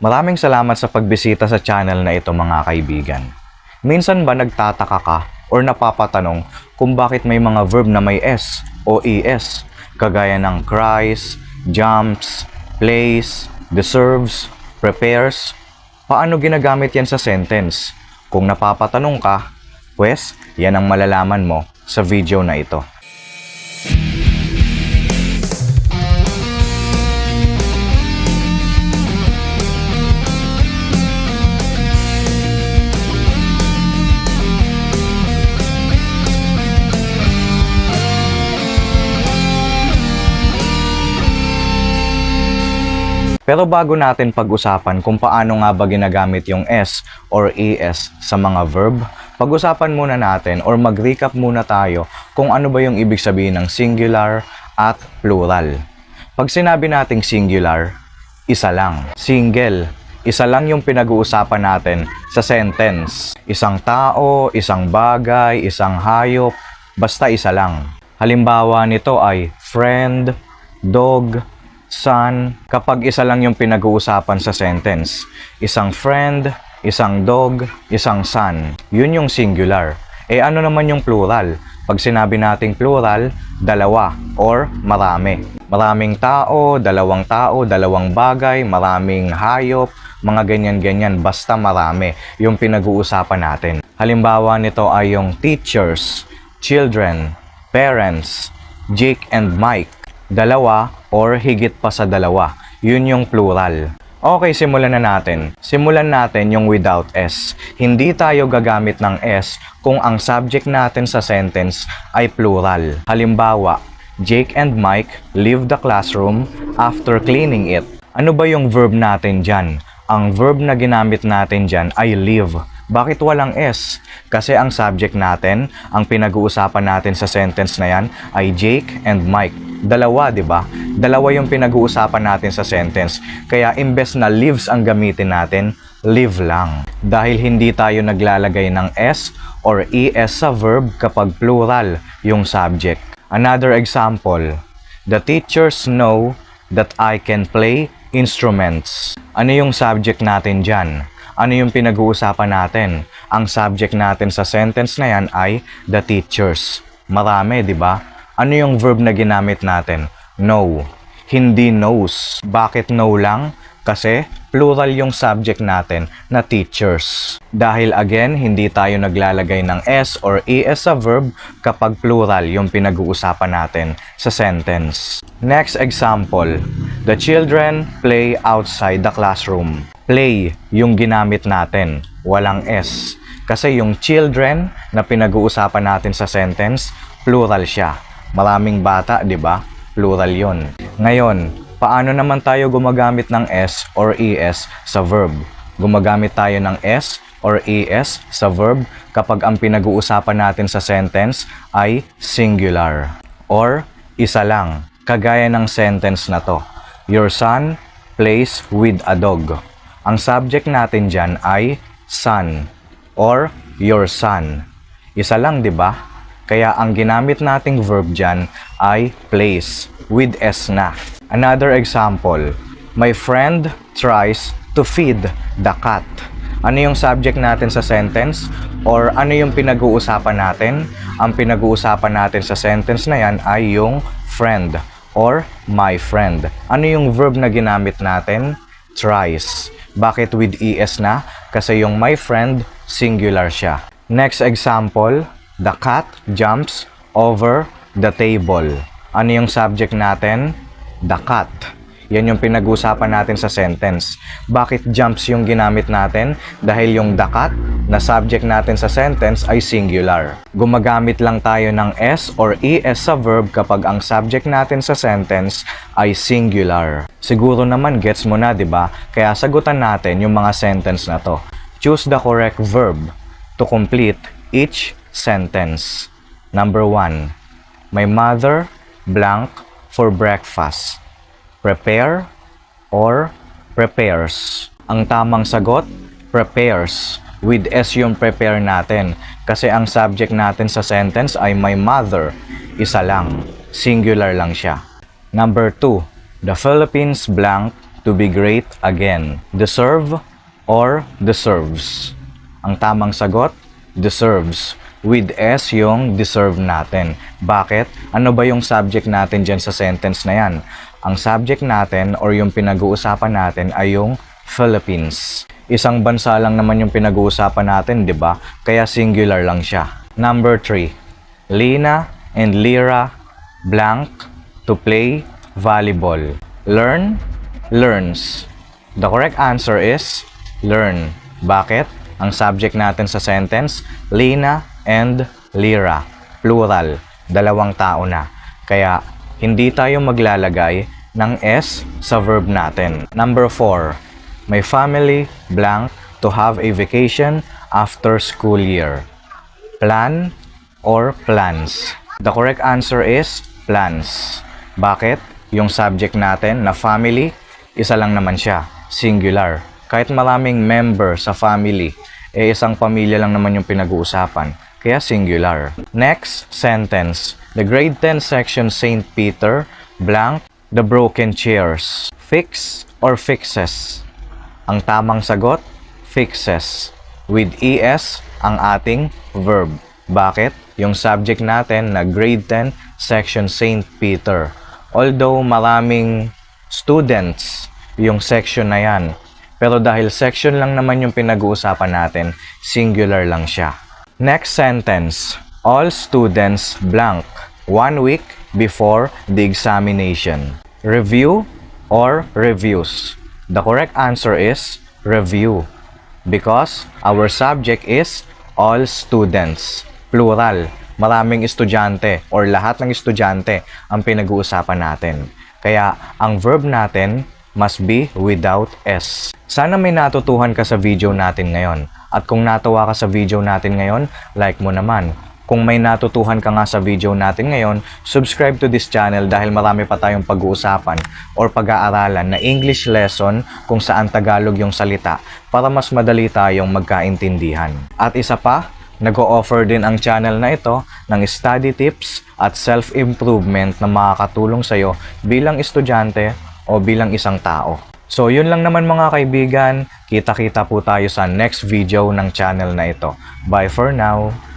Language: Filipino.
Maraming salamat sa pagbisita sa channel na ito mga kaibigan. Minsan ba nagtataka ka or napapatanong kung bakit may mga verb na may S o ES kagaya ng cries, jumps, plays, deserves, prepares? Paano ginagamit yan sa sentence? Kung napapatanong ka, pues yan ang malalaman mo sa video na ito. Pero bago natin pag-usapan kung paano nga ba ginagamit yung S or ES sa mga verb, pag-usapan muna natin or mag-recap muna tayo kung ano ba yung ibig sabihin ng singular at plural. Pag sinabi nating singular, isa lang. Single, isa lang yung pinag-uusapan natin sa sentence. Isang tao, isang bagay, isang hayop, basta isa lang. Halimbawa nito ay friend, dog, son. Kapag isa lang yung pinag-uusapan sa sentence, isang friend, isang dog, isang son, yun yung singular. Ano naman yung plural? Pag sinabi nating plural, dalawa or marami. Maraming tao, dalawang bagay, maraming hayop, mga ganyan-ganyan, basta marami yung pinag-uusapan natin. Halimbawa nito ay yung teachers, children, parents, Jake and Mike. Dalawa or higit pa sa dalawa. Yun yung plural. Okay, simulan na natin. Simulan natin yung without S. Hindi tayo gagamit ng S kung ang subject natin sa sentence ay plural. Halimbawa, Jake and Mike leave the classroom after cleaning it. Ano ba yung verb natin dyan? Ang verb na ginamit natin dyan ay leave. Bakit walang S? Kasi ang subject natin, ang pinag-uusapan natin sa sentence na yan ay Jake and Mike. Dalawa, di ba? Dalawa yung pinag-uusapan natin sa sentence. Kaya imbes na lives ang gamitin natin, live lang. Dahil hindi tayo naglalagay ng S or ES sa verb kapag plural yung subject. Another example, the teachers know that I can play instruments. Ano yung subject natin dyan? Ano yung pinag-uusapan natin? Ang subject natin sa sentence na yan ay the teachers. Marami, di ba? Ano yung verb na ginamit natin? Know. Hindi knows. Bakit know lang? Kasi plural yung subject natin na teachers. Dahil again, hindi tayo naglalagay ng S or ES sa verb kapag plural yung pinag-uusapan natin sa sentence. Next example, the children play outside the classroom. Play yung ginamit natin, walang S. Kasi yung children na pinag-uusapan natin sa sentence, plural siya. Maraming bata, di ba? Plural yon. Ngayon, paano naman tayo gumagamit ng S or ES sa verb? Gumagamit tayo ng S or ES sa verb kapag ang pinag-uusapan natin sa sentence ay singular or isa lang. Kagaya ng sentence na to. Your son plays with a dog. Ang subject natin dyan ay son or your son. Isa lang, di ba? Kaya ang ginamit nating verb dyan ay plays with S na. Another example, my friend tries to feed the cat. Ano yung subject natin sa sentence? Or ano yung pinag-uusapan natin? Ang pinag-uusapan natin sa sentence na yan ay yung friend or my friend. Ano yung verb na ginamit natin? Tries. Bakit with ES na? Kasi yung my friend, singular siya. Next example, the cat jumps over the table. Ano yung subject natin? The cat. Yan yung pinag-usapan natin sa sentence. Bakit jumps yung ginamit natin? Dahil yung the cat na subject natin sa sentence ay singular. Gumagamit lang tayo ng S or ES sa verb kapag ang subject natin sa sentence ay singular. Siguro naman gets mo na, di ba? Kaya sagutan natin yung mga sentence na to. Choose the correct verb to complete each sentence. Number 1. My mother blank for breakfast. Prepare or prepares. Ang tamang sagot, prepares. With S yung prepare natin. Kasi ang subject natin sa sentence ay my mother. Isa lang. Singular lang siya. Number 2. The Philippines blank to be great again. Deserve or deserves? Ang tamang sagot, deserves. With S yung deserve natin. Bakit? Ano ba yung subject natin dyan sa sentence na yan? Ang subject natin or yung pinag-uusapan natin ay yung Philippines. Isang bansa lang naman yung pinag-uusapan natin, di ba? Kaya singular lang siya. Number 3. Lina and Lyra blank to play volleyball. Learn, learns. The correct answer is learn. Bakit? Ang subject natin sa sentence, Lina and Lyra. Plural. Dalawang tao na. Kaya, hindi tayo maglalagay ng S sa verb natin. Number 4. My family blank to have a vacation after school year. Plan or plans? The correct answer is plans. Bakit? Yung subject natin na family, isa lang naman siya, singular. Kahit maraming member sa family, isang pamilya lang naman yung pinag-uusapan, kaya singular. Next sentence. The grade 10 section St. Peter blank the broken chairs. Fix or fixes? Ang tamang sagot, fixes. With ES ang ating verb. Bakit? Yung subject natin na grade 10 section St. Peter. Although maraming students yung section na yan, pero dahil section lang naman yung pinag-uusapan natin, singular lang siya. Next sentence. All students blank 1 week before the examination. Review or reviews? The correct answer is review. Because our subject is all students. Plural. Maraming estudyante or lahat ng estudyante ang pinag-uusapan natin. Kaya ang verb natin must be without S. Sana may natutuhan ka sa video natin ngayon. At kung natuwa ka sa video natin ngayon, like mo naman. Kung may natutuhan ka nga sa video natin ngayon, subscribe to this channel dahil marami pa tayong pag-uusapan or pag-aaralan na English lesson kung saan Tagalog yung salita para mas madali tayong magkaintindihan. At isa pa, nag-o-offer din ang channel na ito ng study tips at self-improvement na makakatulong sa'yo bilang estudyante o bilang isang tao. So yun lang naman mga kaibigan, kita-kita po tayo sa next video ng channel na ito. Bye for now!